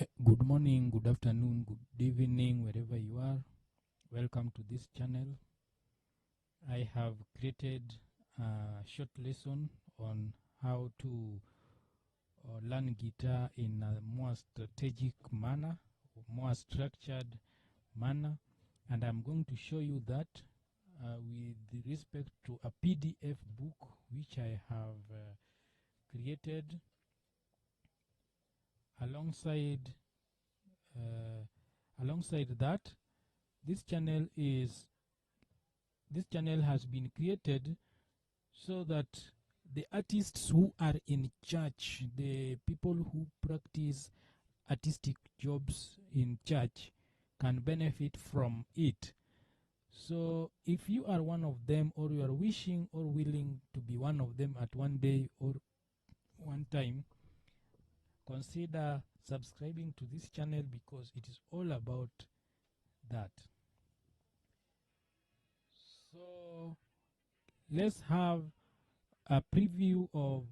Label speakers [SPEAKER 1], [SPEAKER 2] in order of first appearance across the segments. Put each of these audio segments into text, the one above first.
[SPEAKER 1] Good morning, good afternoon, good evening, wherever you are. Welcome to this channel. I have created a short lesson on how to learn guitar in a more strategic manner, more structured manner, and I'm going to show you that with respect to a PDF book which I have created alongside that. This channel has been created so that the artists who are in church, the people who practice artistic jobs in church, can benefit from it. So if you are one of them, or you are wishing or willing to be one of them at one day or one time, consider subscribing to this channel because it is all about that. So let's have a preview of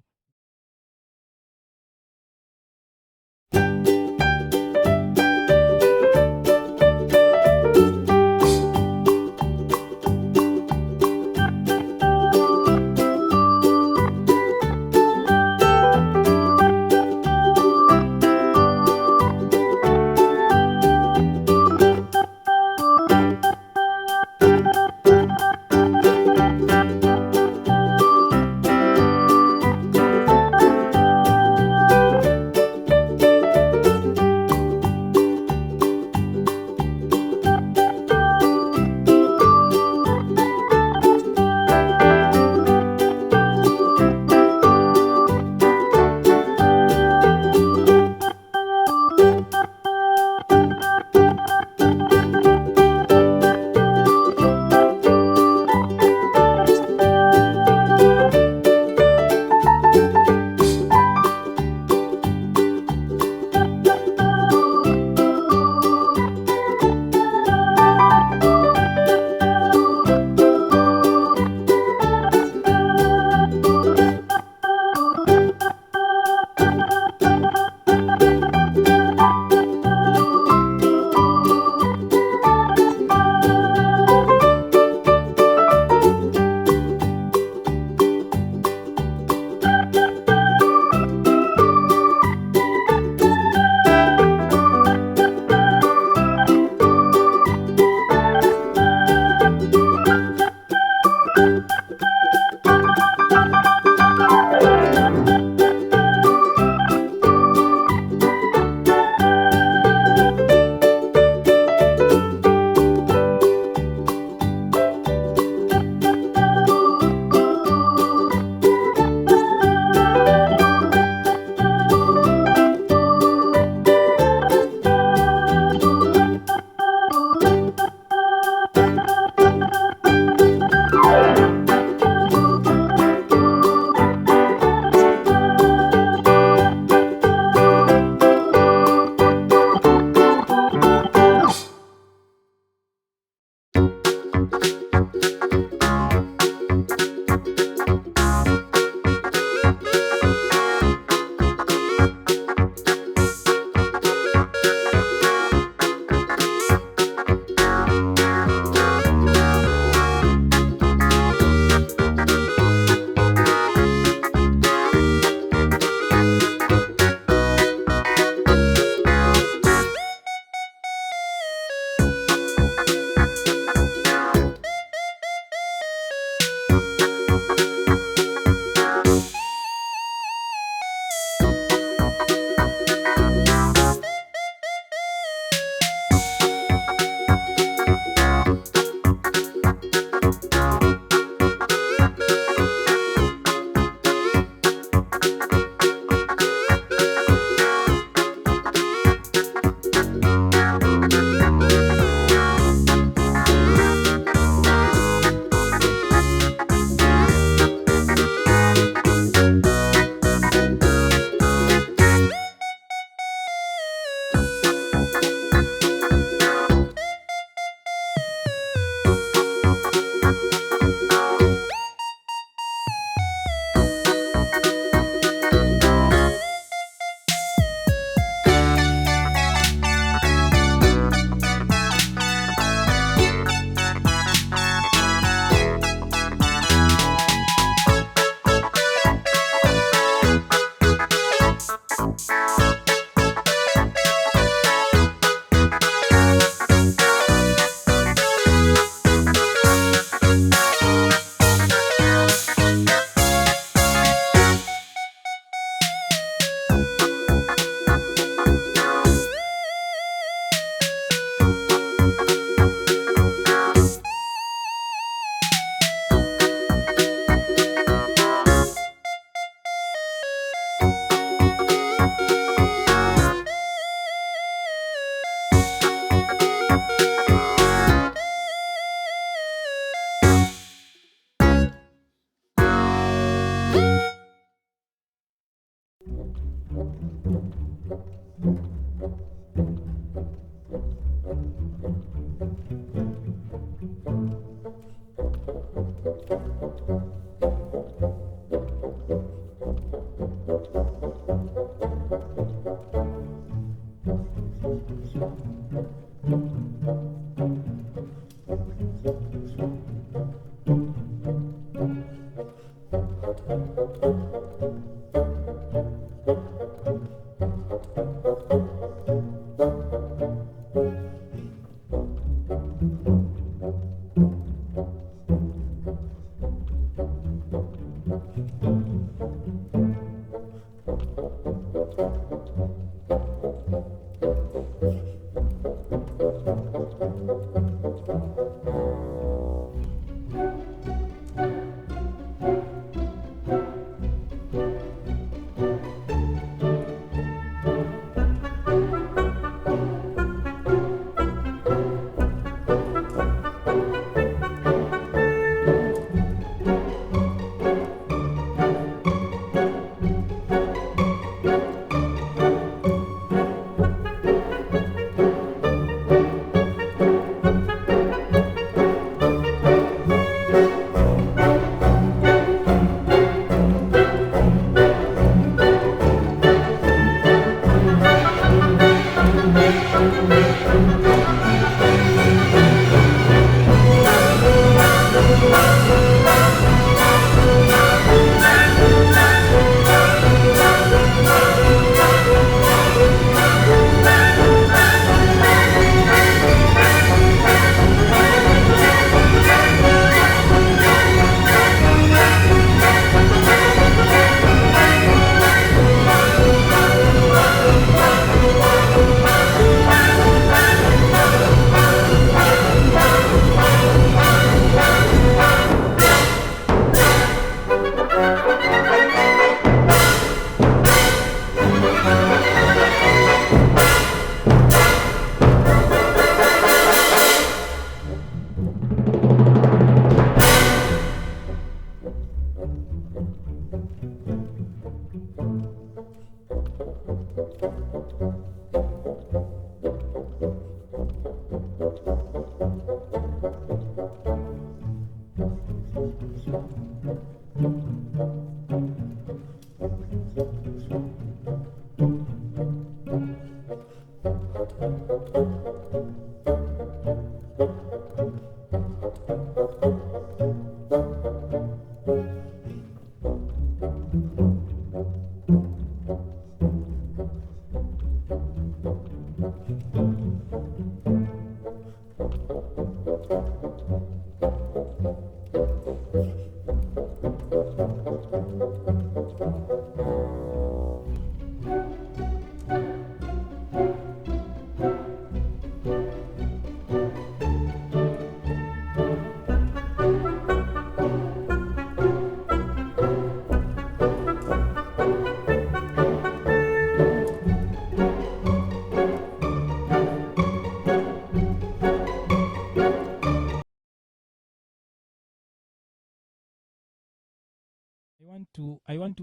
[SPEAKER 1] I want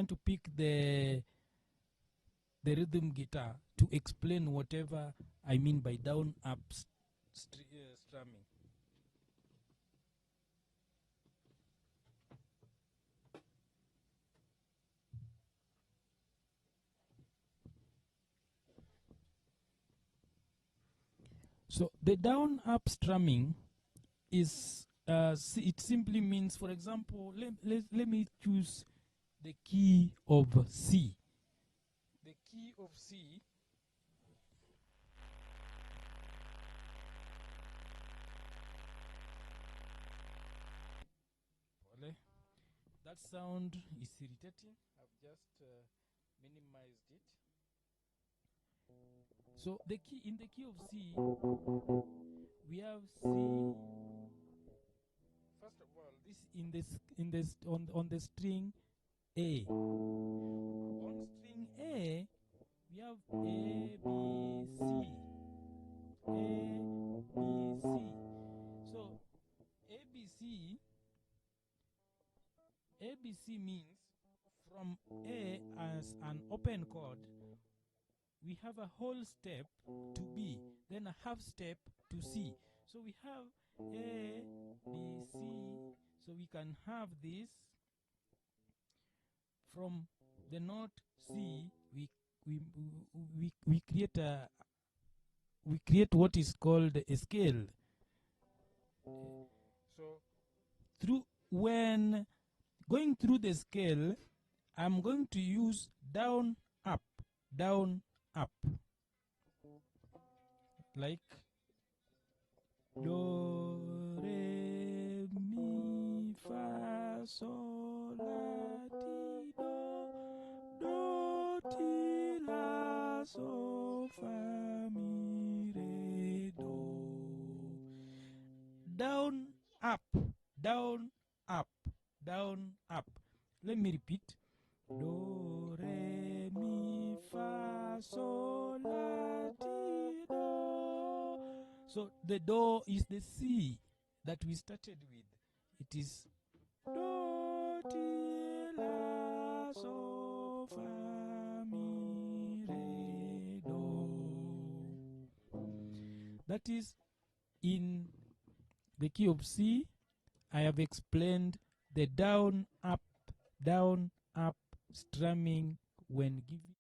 [SPEAKER 1] to pick the rhythm guitar to explain whatever I mean by down up strumming. So the down up strumming is it simply means, for example, let me choose the key of C. The key of C that sound is irritating. I've just minimized it. So the key in the key of C, we have C. First of all, this in this on the string A. On string A, we have A, B, C. A, B, C. So ABC means from A an open chord, we have a whole step to B, then a half step to C. So we have A, B, C. So we can have this from the note C. We create what is called a scale. So when going through the scale, I'm going to use down, up, like do, re, mi, fa, sol, la, ti, do, ti, la, so, fa, mi, re, do. Down, up, down, up, down, up. Let me repeat. Do, re, mi, fa, sol, la, ti, do. So the do is the C that we started with. It is do, ti, la, so, fa, mi, re, do. That is in the key of C. I have explained the down, up, strumming when giving.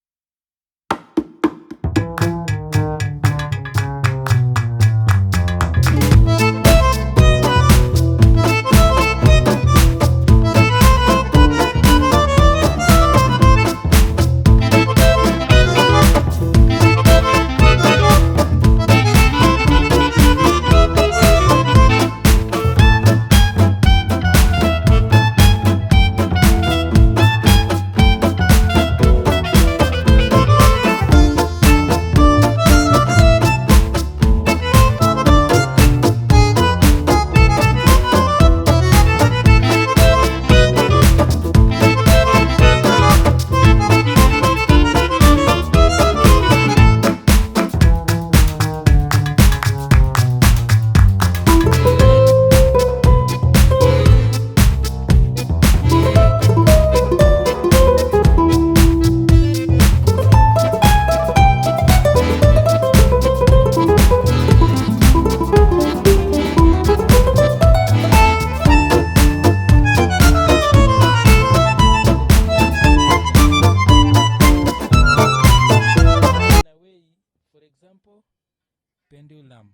[SPEAKER 1] Pendulum.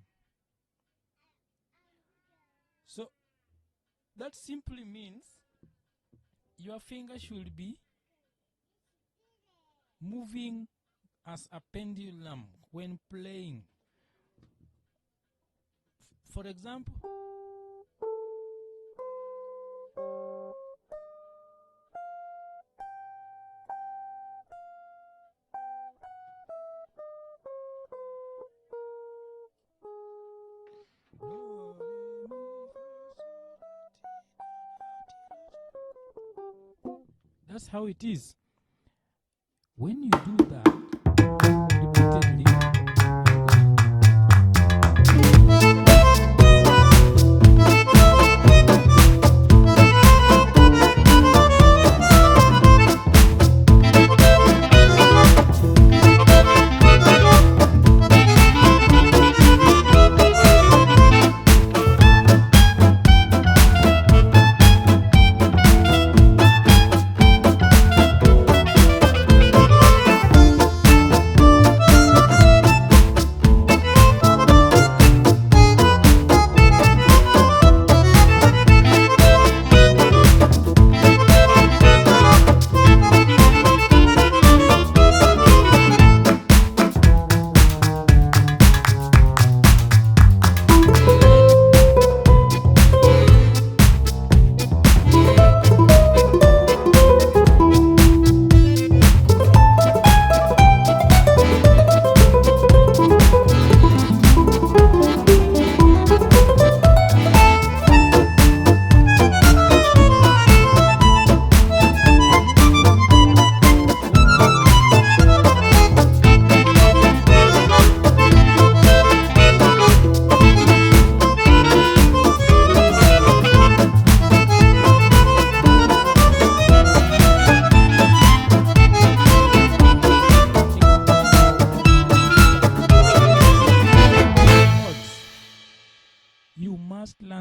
[SPEAKER 1] So that simply means your finger should be moving as a pendulum when playing. For example, that's how it is. When you do that repeatedly,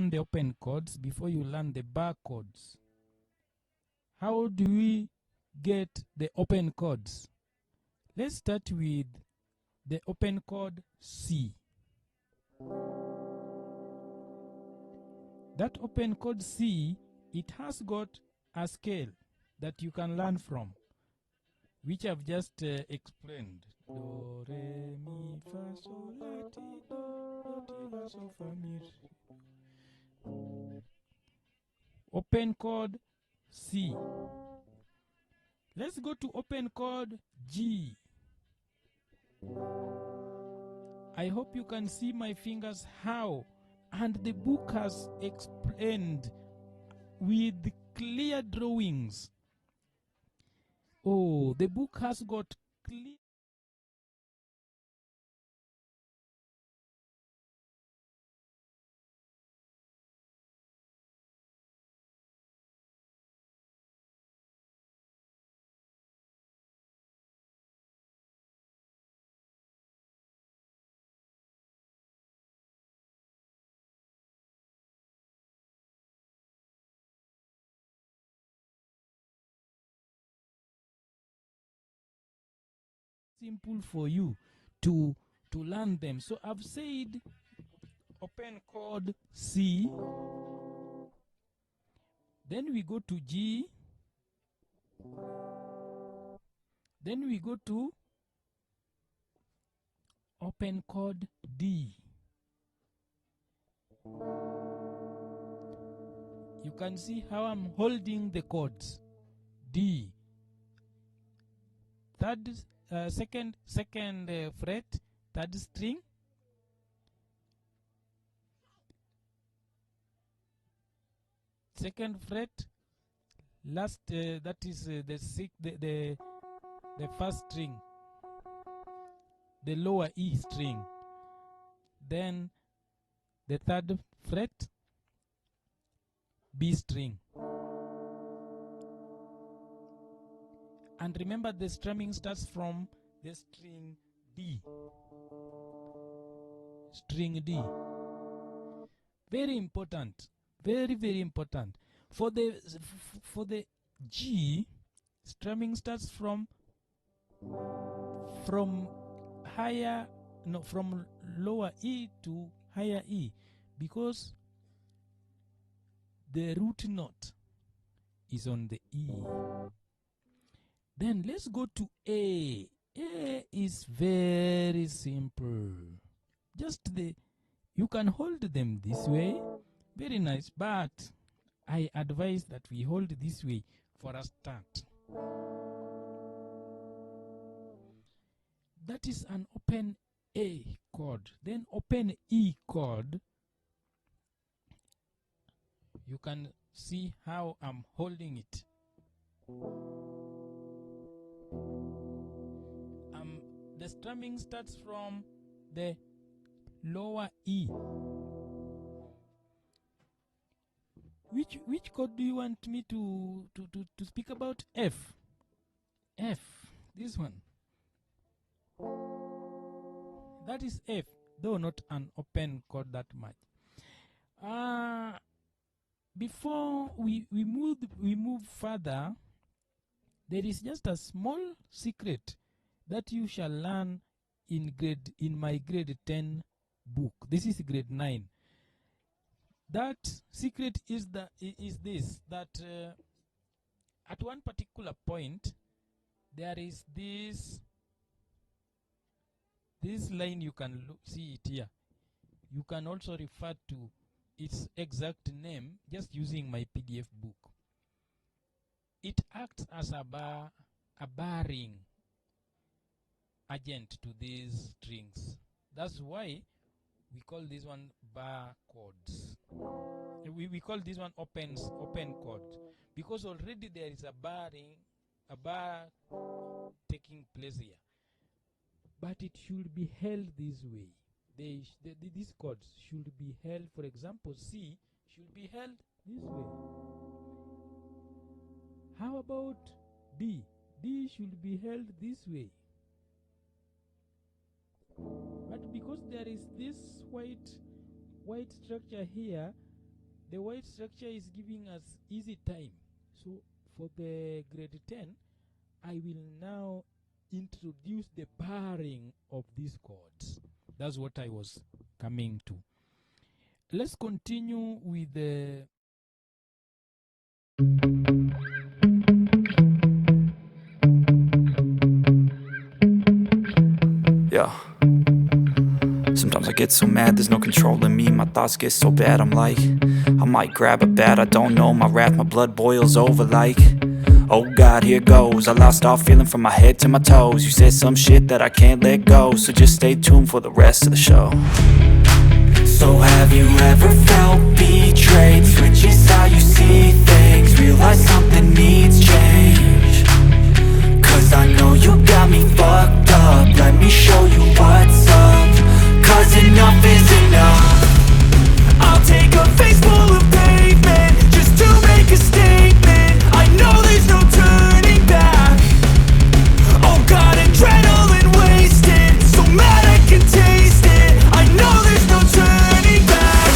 [SPEAKER 1] learn the open chords before you learn the bar chords. How do we get the open chords? Let's start with the open chord C. That open chord C, it has got a scale that you can learn from, which I've just explained. Do, re, mi, fa, sol, la, ti, do, ti, la, sol, fa, mi. Open chord C. Let's go to open chord G. I hope you can see my fingers how, and the book has explained with clear drawings. Oh, the book has got clear simple for you to learn them. So I've said open chord C, then we go to G, then we go to open chord D. You can see how I'm holding the chords. D, third, second fret, third string, second fret, last that is the first string, the lower E string, then the third fret, B string. And remember, the strumming starts from the string D. String D. Very important. Very, very important. For the G, strumming starts from higher, no, from lower E to higher E, because the root note is on the E. Then let's go to A. A is very simple. You can hold them this way. Very nice, but I advise that we hold this way for a start. That is an open A chord. Then open E chord. You can see how I'm holding it. The strumming starts from the lower E. Which chord do you want me to speak about? F. F. This one. That is F, though not an open chord that much. Before we move further, there is just a small secret that you shall learn in my grade 10 book. This is grade 9. That secret is this, that at one particular point there is this line. You can see it here. You can also refer to its exact name just using my PDF book. It acts as a barring agent to these strings. That's why we call this one bar chords. We call this one open chords, because already there is a bar taking place here. But it should be held this way. These chords should be held. For example, C should be held this way. How about D? D should be held this way. But because there is this white structure here, The white structure is giving us easy time. So for the grade 10, I will now introduce the barring of these chords. That's what I was coming to. Let's continue with the
[SPEAKER 2] Yeah. Sometimes I get so mad, there's no controlling me. My thoughts get so bad, I'm like, I might grab a bat, I don't know. My wrath, my blood boils over like, oh God, here goes. I lost all feeling from my head to my toes. You said some shit that I can't let go, so just stay tuned for the rest of the show. So have you ever felt betrayed? Switches how you see things, realize something needs change. Cause I know you got me fucked up, let me show you what's up. Cause enough is enough. I'll take a face full of pavement just to make a statement. I know there's no turning back. Oh God, adrenaline wasted, so mad I can taste it. I know there's no turning back.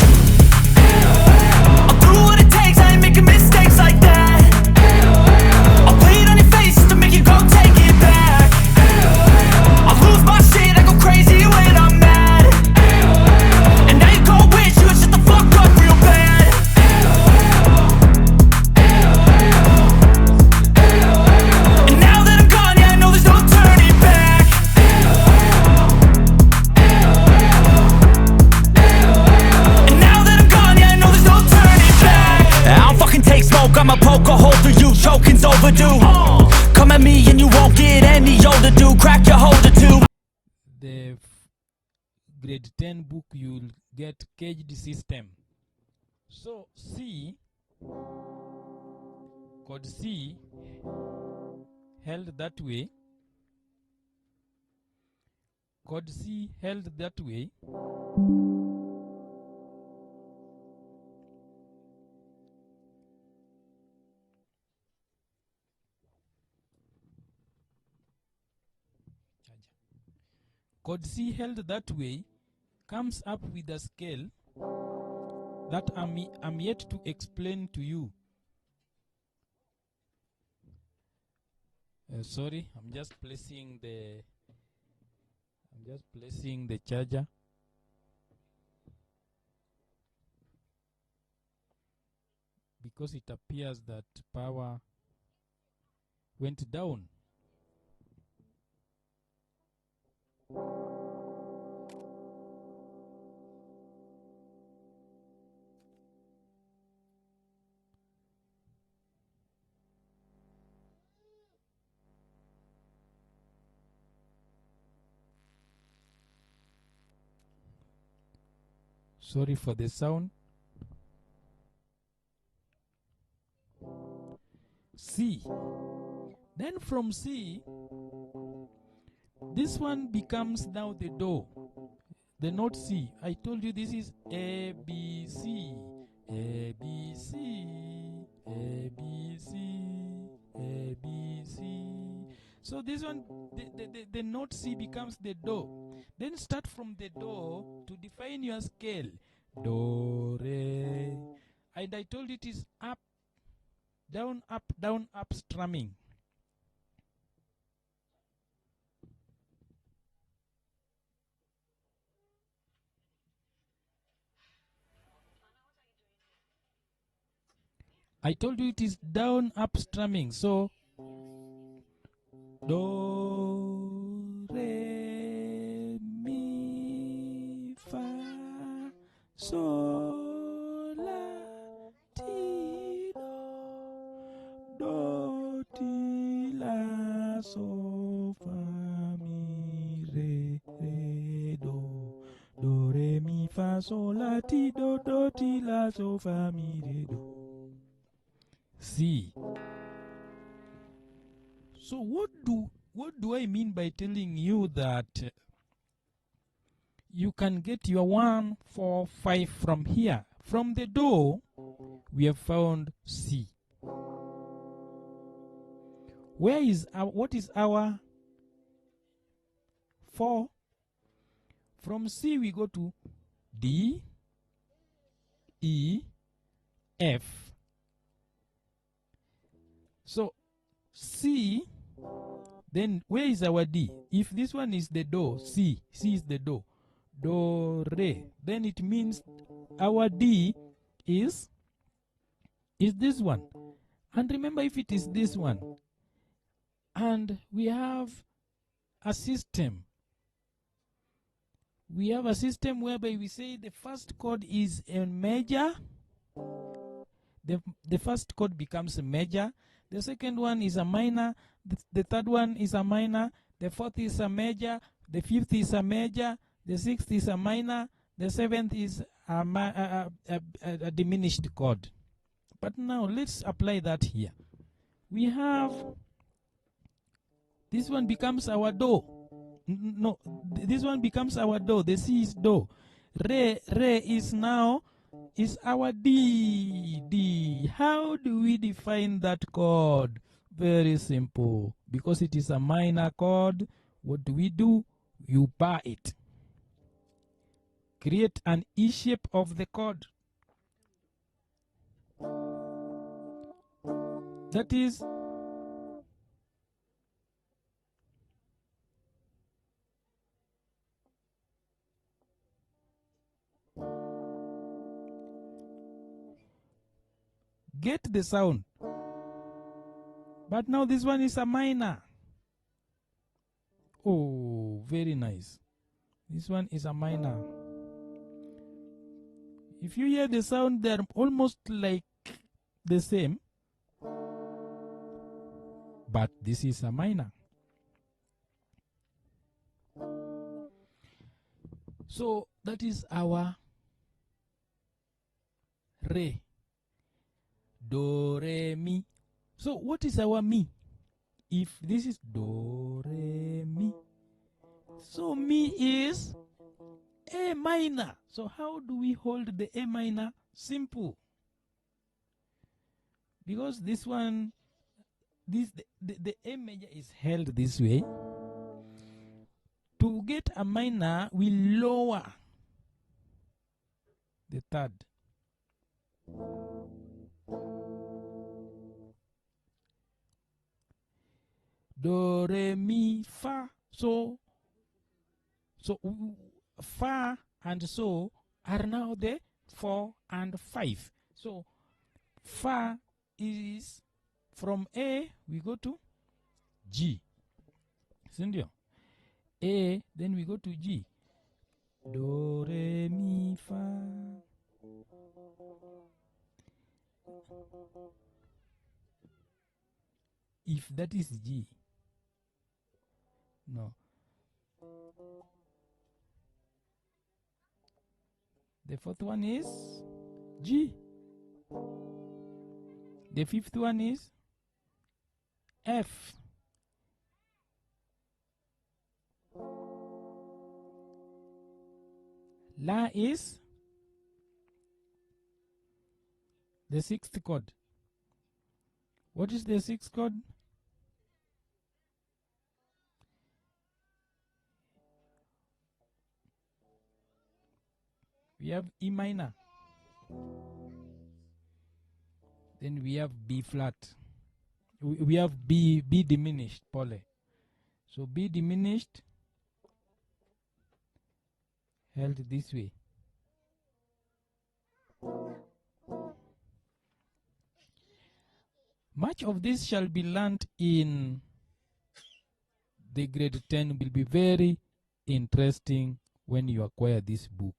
[SPEAKER 2] I'll do what it takes, I ain't making mistakes like that. I'll play it on your face just to make you go take it back. I'll lose my shit, I go crazy when I'm mad. And now you go wish you would shut the fuck up real bad. And now that I'm gone, yeah, I know there's no turning back. And now that I'm gone, yeah, I know there's no turning back. I don't fucking take smoke, I'ma poke a hole through you, choking's overdue. Come at me and you won't get any older, dude. Crack your holder too.
[SPEAKER 1] the grade 10 book, you'll get caged system. So C, chord C held that way, chord C held that way, chord C held that way comes up with a scale that I'm yet to explain to you. Sorry, I'm just placing the charger. Because it appears that power went down. Sorry for the sound. C. Then from C, this one becomes now the do. The note C. I told you this is A, B, C. A, B, C. A, B, C. A, B, C. So this one, the note C becomes the do. Then start from the do to define your scale. Do, re. And I told you it is up, down, up strumming. I told you it is down, up strumming. So, do, re, mi, fa, sol, la, ti, do, ti, la, so, fa, mi, re, do, re, mi, fa, sol, la, ti, do, ti, la, so, fa, mi, re, do. C. So what do I mean by telling you that you can get your 1, 4, 5 from here? From the do, we have found C. Where is our, what is our 4? From C we go to D, E, F. So C, then where is our D? If this one is the do, C is the do. Do, re. Then it means our D is this one. And remember, if it is this one, and we have a system. We have a system whereby we say the first chord is a major. The first chord becomes a major. The second one is a minor. The third one is a minor. The fourth is a major. The fifth is a major. The sixth is a minor. The seventh is a diminished chord. But now let's apply that here. We have this one becomes our do. No, this one becomes our do. The C is do. Re is now is our D. How do we define that chord? Very simple. Because it is a minor chord, what do? You bar it. Create an E shape of the chord. That is get the sound. But now this one is a minor. Oh, very nice. This one is a minor. If you hear the sound, they're almost like the same. But this is a minor. So that is our re. Do, re, mi. So what is our mi? If this is do, re, mi. So mi is A minor. So how do we hold the A minor? Simple. Because this one, the A major is held this way. To get a minor, we lower the third. Do, re, mi, fa. So fa and so are now the 4 and 5. So fa is from A, we go to G. Sindio? A, then we go to G. Do, re, mi, fa. If that is G, no. The fourth one is G. The fifth one is F. La is the sixth chord. What is the sixth chord? We have E minor. Then we have B flat. We have B diminished, Pole. So B diminished held this way. Much of this shall be learnt in the grade 10. Will be very interesting when you acquire this book.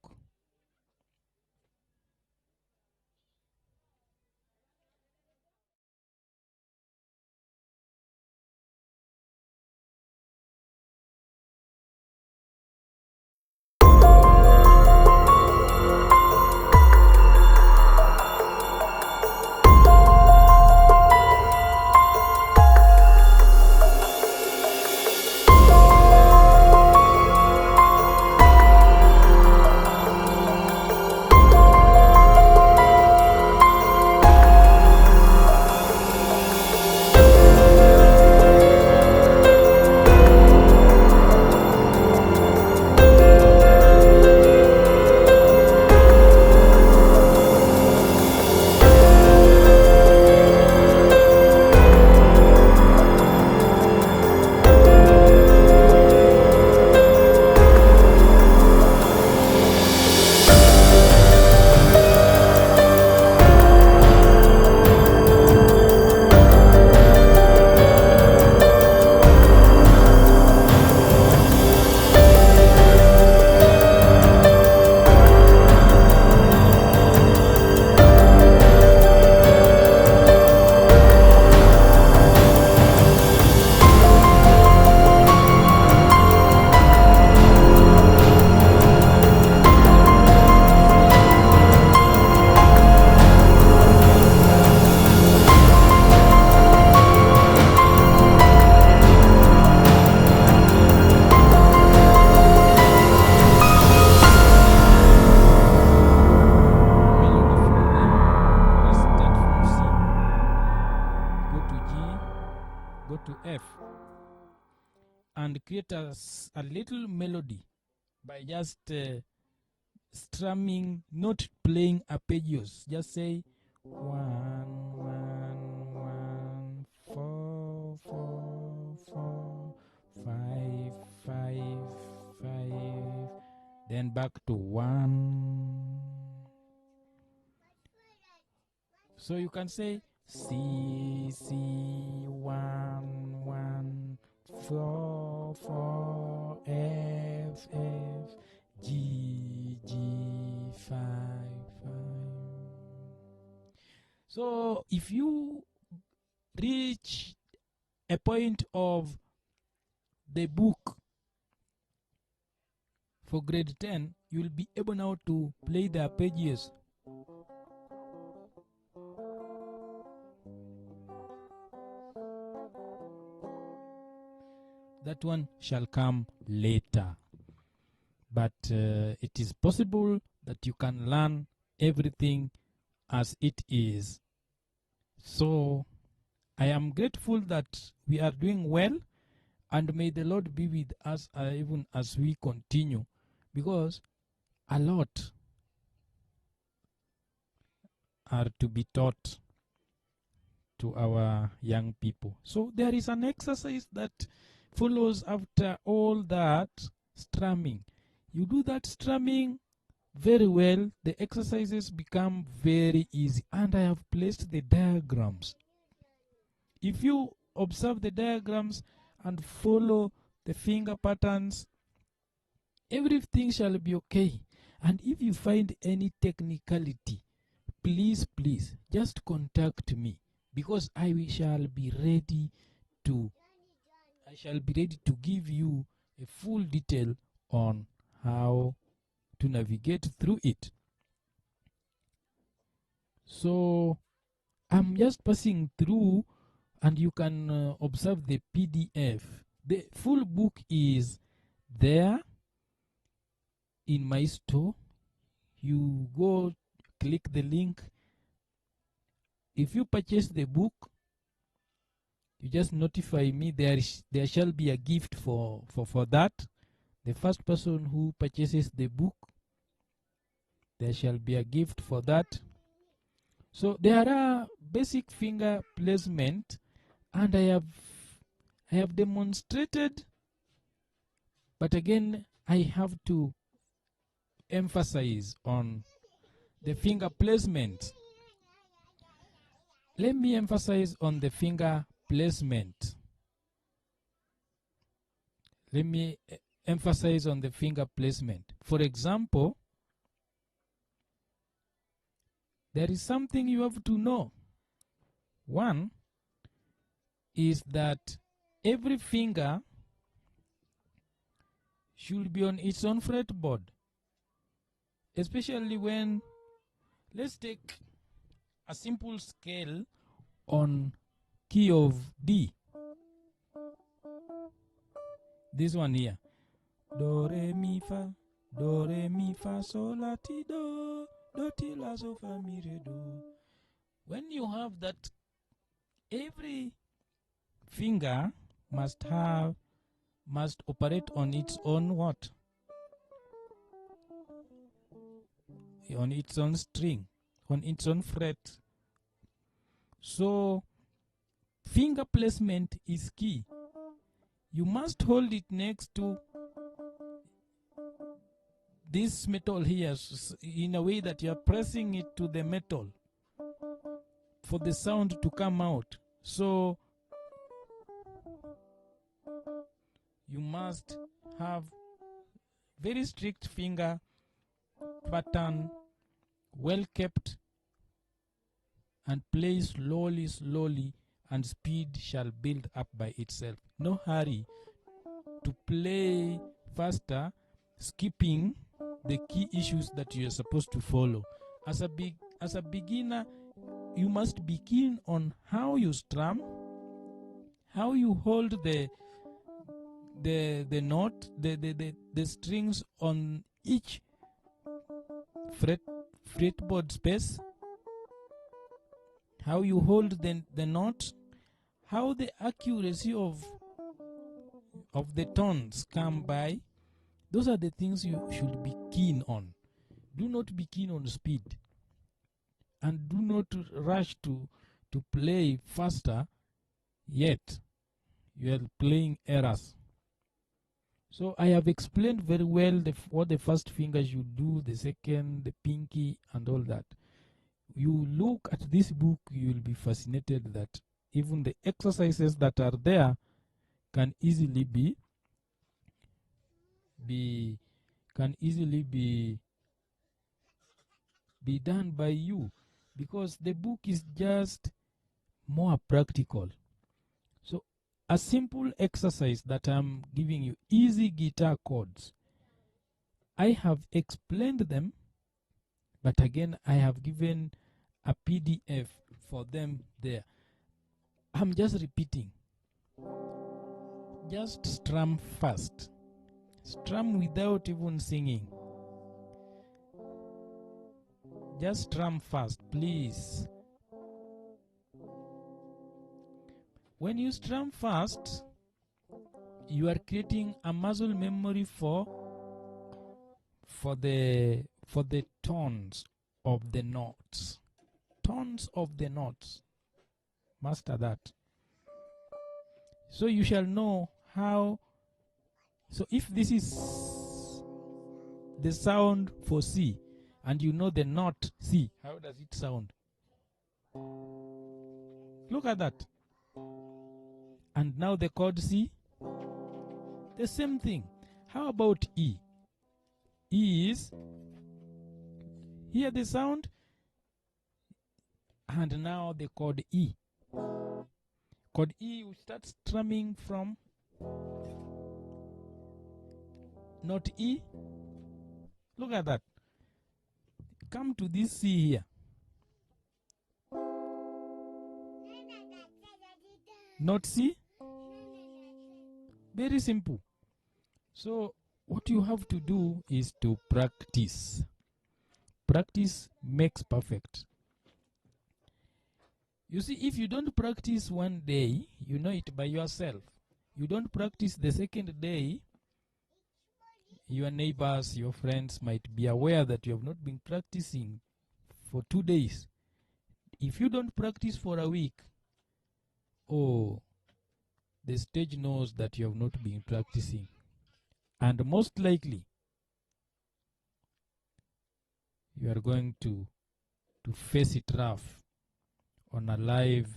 [SPEAKER 1] and create a little melody by just strumming, not playing arpeggios. Just say 1 1 1 4 4 5 5 5, then back to 1. So you can say C C 1 1 4 4 F F G G 5 5. So if you reach a point of the book for grade 10, you will be able now to play the arpeggios. That one shall come later. But it is possible that you can learn everything as it is. So I am grateful that we are doing well, and may the Lord be with us even as we continue, because a lot are to be taught to our young people. So there is an exercise that follows after all that strumming. You do that strumming very well, the exercises become very easy, and I have placed the diagrams. If you observe the diagrams and follow the finger patterns, everything shall be okay. And if you find any technicality, please just contact me, because I shall be ready to give you a full detail on how to navigate through it. So I'm just passing through, and you can observe the PDF. The full book is there in my store. You go click the link. If you purchase the book, you just notify me. There shall be a gift for that. The first person who purchases the book, there shall be a gift for that. So there are basic finger placement, and I have demonstrated, but again I have to emphasize on the finger placement. Let me emphasize on the finger placement. Let me emphasize on the finger placement. For example, there is something you have to know. One is that every finger should be on its own fretboard, especially when, let's take a simple scale on key of D. This one here. Do, re, mi, fa, sol, la, ti, do, ti, la, so, fa, mi, re, do. When you have that, every finger must operate on its own what? On its own string, on its own fret. So finger placement is key. You must hold it next to this metal here in a way that you are pressing it to the metal for the sound to come out. So you must have very strict finger pattern, well kept, and play slowly, and speed shall build up by itself. No hurry to play faster, skipping the key issues that you are supposed to follow. As a beginner, you must be keen on how you strum, how you hold the note, the strings on each fretboard space, how you hold the note, how the accuracy of of the tones come by. Those are the things you should be keen on. Do not be keen on speed, and do not rush to play faster, yet you are playing errors. So I have explained very well what the first finger should do, the second, the pinky, and all that. You look at this book, you will be fascinated that even the exercises that are there can easily be done by you, because the book is just more practical. So a simple exercise that I'm giving you, easy guitar chords, I have explained them, but again I have given a PDF for them there. I'm just repeating. Just strum fast. Strum without even singing. Just strum fast, please. When you strum fast, you are creating a muscle memory for the tones of the notes. Tones of the notes. Master that. So you shall know how. So if this is the sound for C, and you know the note C, how does it sound? Look at that. And now the chord C, the same thing. How about E? E is, hear the sound, and now the chord E. Chord E, you start strumming from note E. Look at that. Come to this C here. Note C. Very simple. So what you have to do is to practice. Practice makes perfect. You see, if you don't practice one day, you know it by yourself. You don't practice the second day, your neighbors, your friends might be aware that you have not been practicing for 2 days. If you don't practice for a week, oh, the stage knows that you have not been practicing. And most likely, you are going to face it rough on a live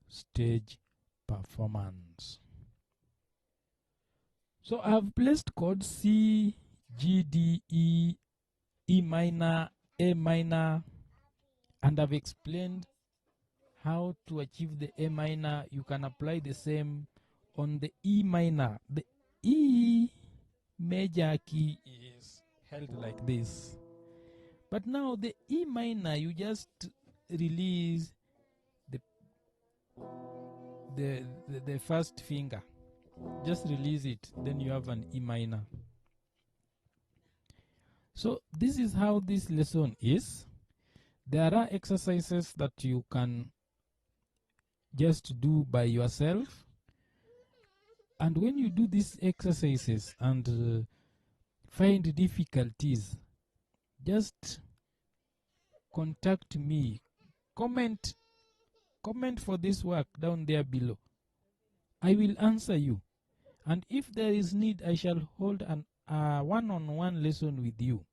[SPEAKER 1] stage performance. So I have placed chords C, G, D, E, E minor, A minor, and I've explained how to achieve the A minor. You can apply the same on the E minor. The E major key is held like this. But now the E minor, you just release the first finger. Just release it, then you have an E minor. So this is how this lesson is. There are exercises that you can just do by yourself. And when you do these exercises and find difficulties, just contact me. Comment for this work down there below. I will answer you. And if there is need, I shall hold an one-on-one lesson with you.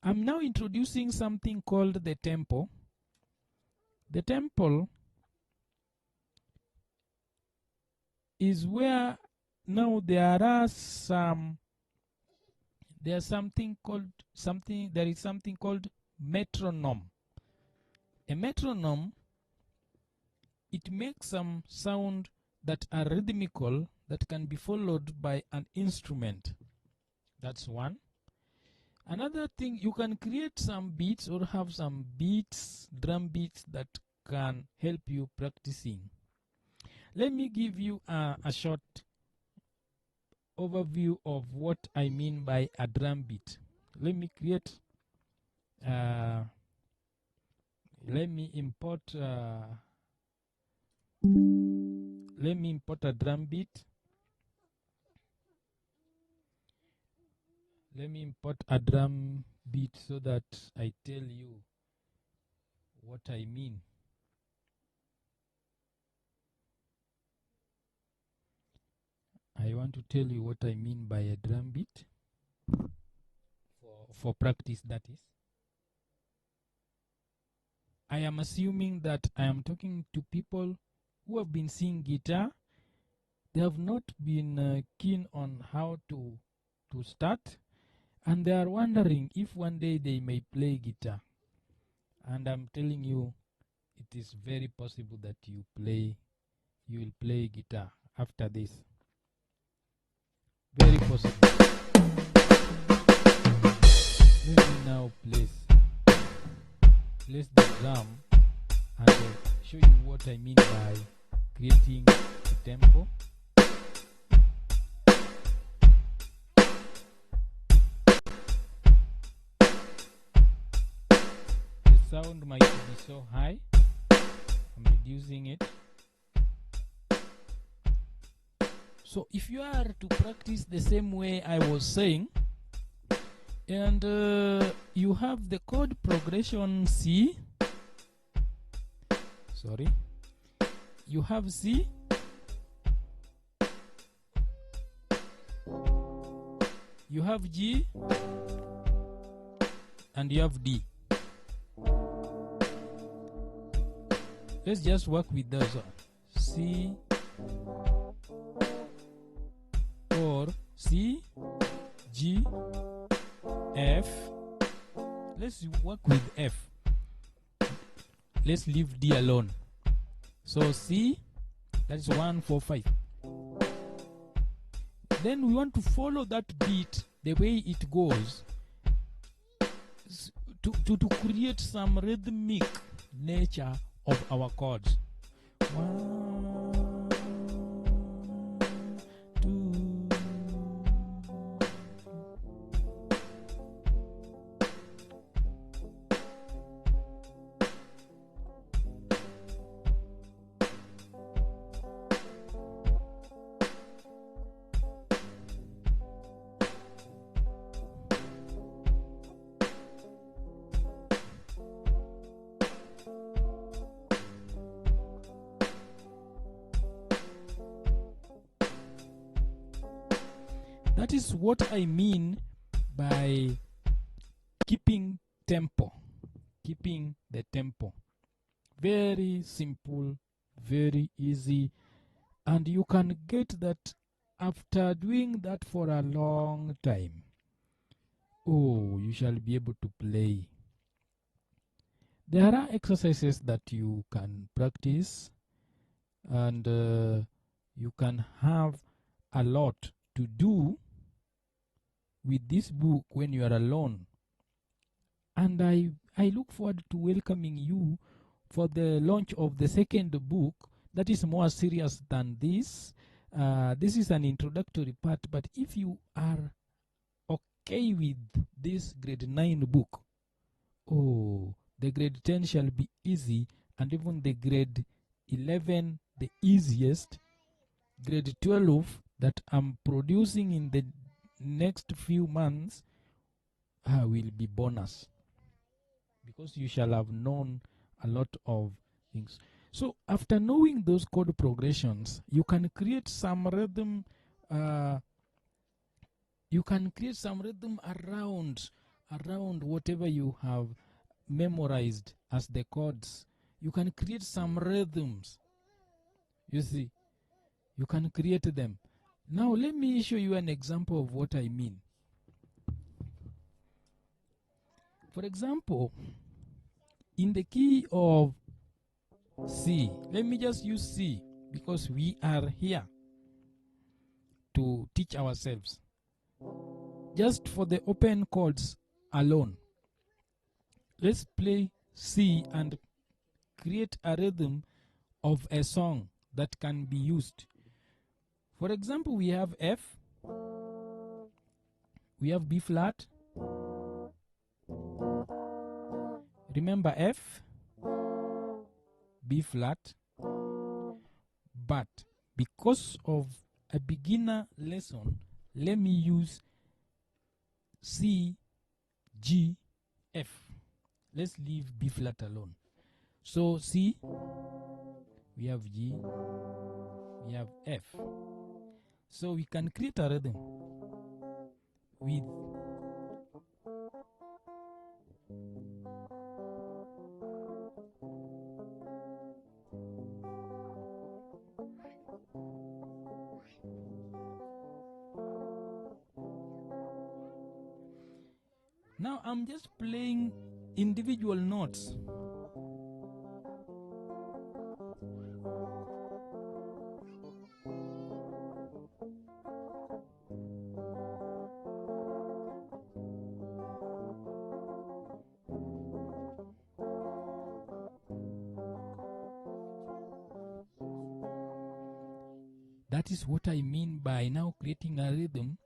[SPEAKER 1] I'm now introducing something called the tempo. The tempo is where now there is something called metronome. A metronome, it makes some sound that are rhythmical that can be followed by an instrument. That's one. Another thing, you can create some beats or have some beats, drum beats that can help you practicing. Let me give you a short overview of what I mean by a drum beat. Let me create let me import a drum beat. Let me import a drum beat so that I tell you what I mean. I want to tell you what I mean by a drum beat for practice, that is. I am assuming that I am talking to people who have been seeing guitar. They have not been keen on how to start, and they are wondering if one day they may play guitar. And I'm telling you, it is very possible that you will play guitar after this. Very possible. Let me now place the drum and show you what I mean by creating a tempo. The sound might be so high. I'm reducing it. So if you are to practice the same way I was saying, and you have the chord progression C, you have C, you have G, and you have D. Let's just work with those. C or C, G, F. Let's work with F. Let's leave D alone. So C, that is 1, 4, 5. Then we want to follow that beat the way it goes to create some rhythmic nature of our chords. 1, 2. That is what I mean by keeping tempo. Keeping the tempo. Very simple, very easy. And you can get that after doing that for a long time. Oh, you shall be able to play. There are exercises that you can practice, and you can have a lot to do with this book when you are alone. And I look forward to welcoming you for the launch of the second book that is more serious than this. This is an introductory part, but if you are okay with this grade 9 book, oh, the grade 10 shall be easy, and even the grade 11, the easiest, grade 12 that I'm producing in the next few months will be bonus, because you shall have known a lot of things. So after knowing those chord progressions, you can create some rhythm. You can create some rhythm around whatever you have memorized as the chords. You can create some rhythms. You see, you can create them. Now let me show you an example of what I mean. For example, in the key of C, let me just use C because we are here to teach ourselves. Just for the open chords alone, let's play C and create a rhythm of a song that can be used. For example, we have F, we have B flat. Remember F, B flat. But because of a beginner lesson, let me use C, G, F. Let's leave B flat alone. So C, we have G, we have F. So we can create a rhythm with now I'm just playing individual notes. That is what I mean by now creating a rhythm.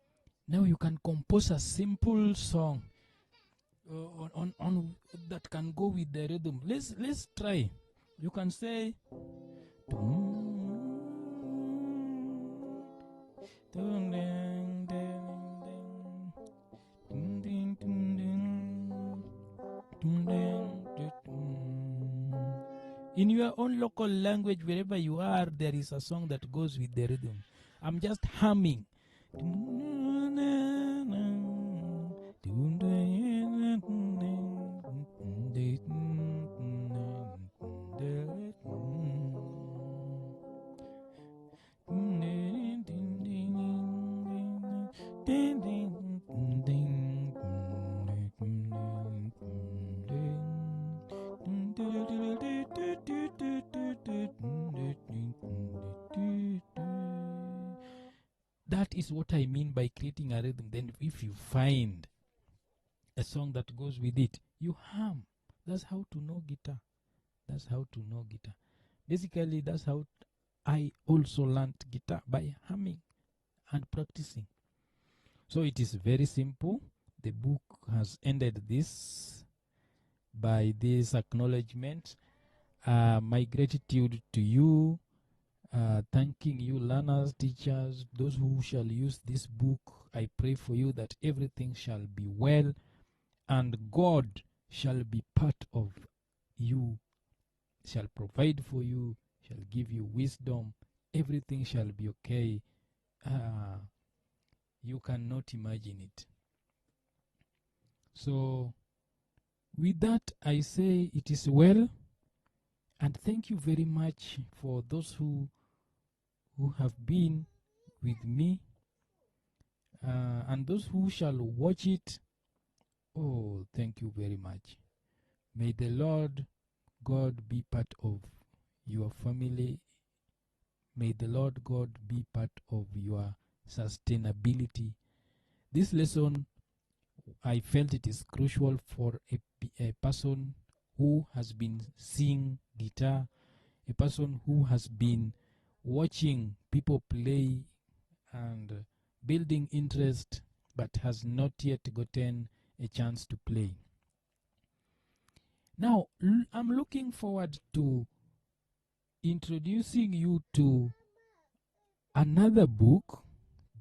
[SPEAKER 1] Now you can compose a simple song on that can go with the rhythm. Let's try. You can say in your own local language, wherever you are, there is a song that goes with the rhythm. I'm just humming. That is what I mean by creating a rhythm. Then if you find a song that goes with it, you hum. That's how to know guitar. That's how to know guitar. Basically, that's how I also learned guitar, by humming and practicing. So it is very simple. The book has ended this by this acknowledgement. My gratitude to you. Thanking you, learners, teachers, those who shall use this book. I pray for you that everything shall be well and God shall be part of you, shall provide for you, shall give you wisdom. Everything shall be okay. You cannot imagine it. So with that, I say it is well, and thank you very much for those who have been with me, and those who shall watch it. Oh, thank you very much. May the Lord God be part of your family. May the Lord God be part of your sustainability. This lesson, I felt it is crucial for a person who has been singing guitar, a person who has been watching people play and building interest but has not yet gotten a chance to play. Now, I'm looking forward to introducing you to another book,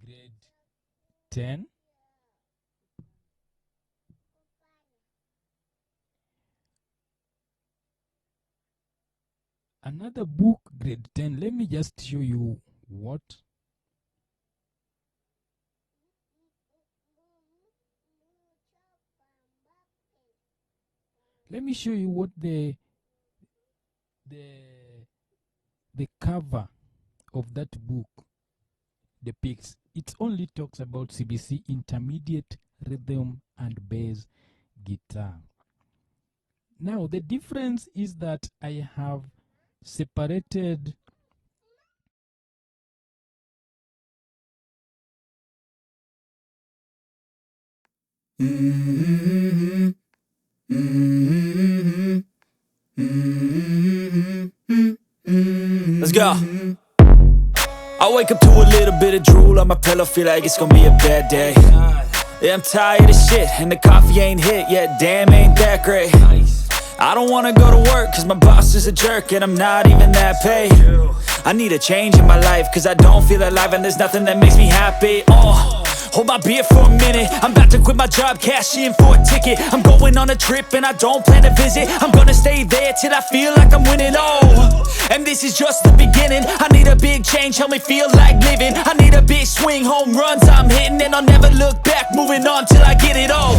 [SPEAKER 1] grade 10. Another book, grade 10. Let me just show you what. Let me show you what the cover of that book depicts. It only talks about CBC intermediate rhythm and bass guitar. Now the difference is that I have separated
[SPEAKER 2] Let's go. I wake up to a little bit of drool on my pillow, feel like it's gonna be a bad day. Yeah, I'm tired of shit, and the coffee ain't hit yet, damn ain't that great. I don't wanna go to work cause my boss is a jerk and I'm not even that paid. I need a change in my life cause I don't feel alive and there's nothing that makes me happy. Hold my beer for a minute, I'm about to quit my job, cash in for a ticket. I'm going on a trip and I don't plan to visit. I'm gonna stay there till I feel like I'm winning, and this is just the beginning. I need a big change, help me feel like living. I need a big swing, home runs I'm hitting, and I'll never look back, moving on till I get it all.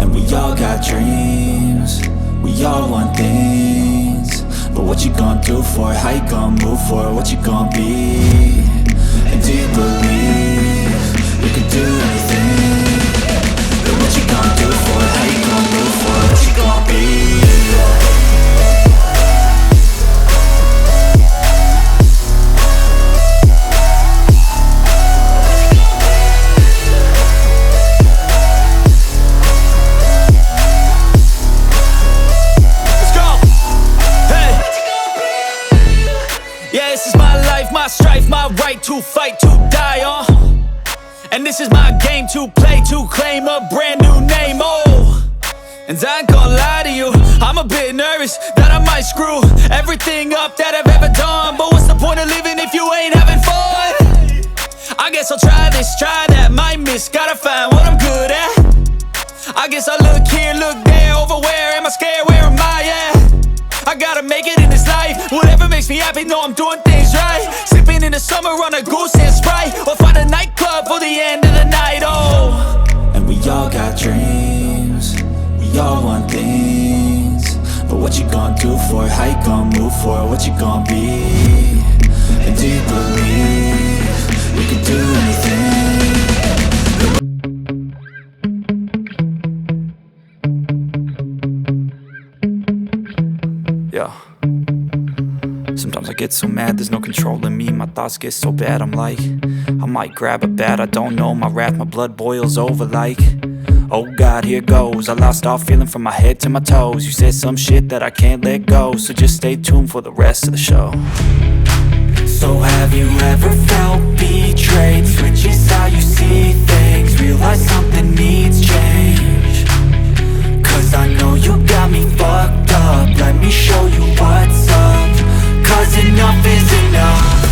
[SPEAKER 2] And we all got dreams, we all want things, but what you gonna do for it? How you gonna move for it? What you gonna be? And do you believe you can do anything? But what you gonna do for it? How you gonna move for it? What you gonna be? My strife, my right to fight, to die on. And this is my game to play, to claim a brand new name, And I ain't gonna lie to you, I'm a bit nervous that I might screw everything up that I've ever done. But what's the point of living if you ain't having fun? I guess I'll try this, try that, might miss, gotta find what I'm good at. I guess I look here, look there, over where am I scared, where am I at? I gotta make it in this life, whatever makes me happy, know I'm doing things right. Sipping in the summer on a goose and Sprite, or find a nightclub for the end of the night, And we all got dreams, we all want things, but what you gonna do for it? How you gonna move for it? What you gonna be? And do you believe you can do anything? Yeah. Sometimes I get so mad, there's no controlling me. My thoughts get so bad, I'm like, I might grab a bat, I don't know. My wrath, my blood boils over like, oh God, here goes. I lost all feeling from my head to my toes. You said some shit that I can't let go, so just stay tuned for the rest of the show. So have you ever felt betrayed? Switches how you see things, realize something needs change. Cause I know you got me fucked up, let me show you what's up. Cause enough is enough.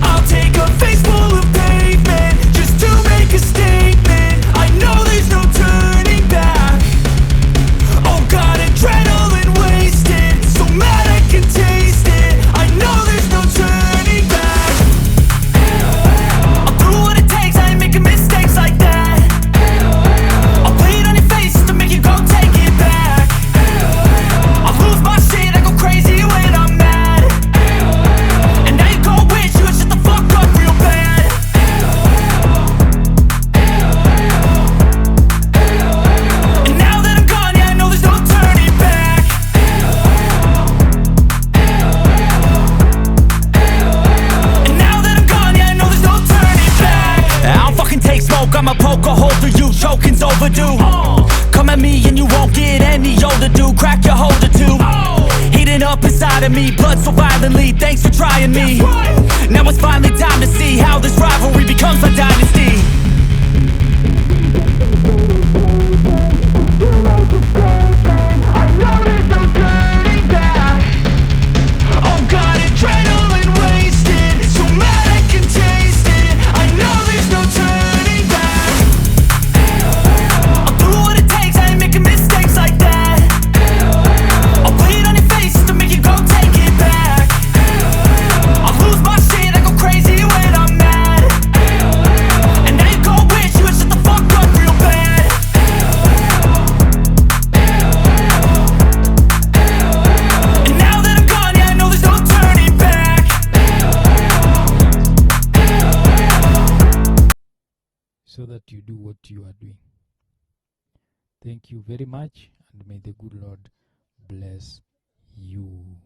[SPEAKER 2] I'll take a face full of pavement just to make a statement. I know there's no turning back. Oh God, adrenaline wasted, so mad I can taste it. I know there's no turning back. I'll do what it takes, I ain't making mistakes like that. I'll play it on your face to make you go take it back. I'll lose my shit, I go crazy when I'm mad. I'ma poke a hole through you, choking's overdue. Come at me and you won't get any older, dude. Crack your holder too. Heating up inside of me, blood so violently. Thanks for trying me. Now it's finally time to see how this rivalry becomes a dynasty. I know there's no turning back. Oh God, adrenaline wasted, so mad I can taste it. I know there's no turning.
[SPEAKER 1] So that you do what you are doing. Thank you very much, and may the good Lord bless you.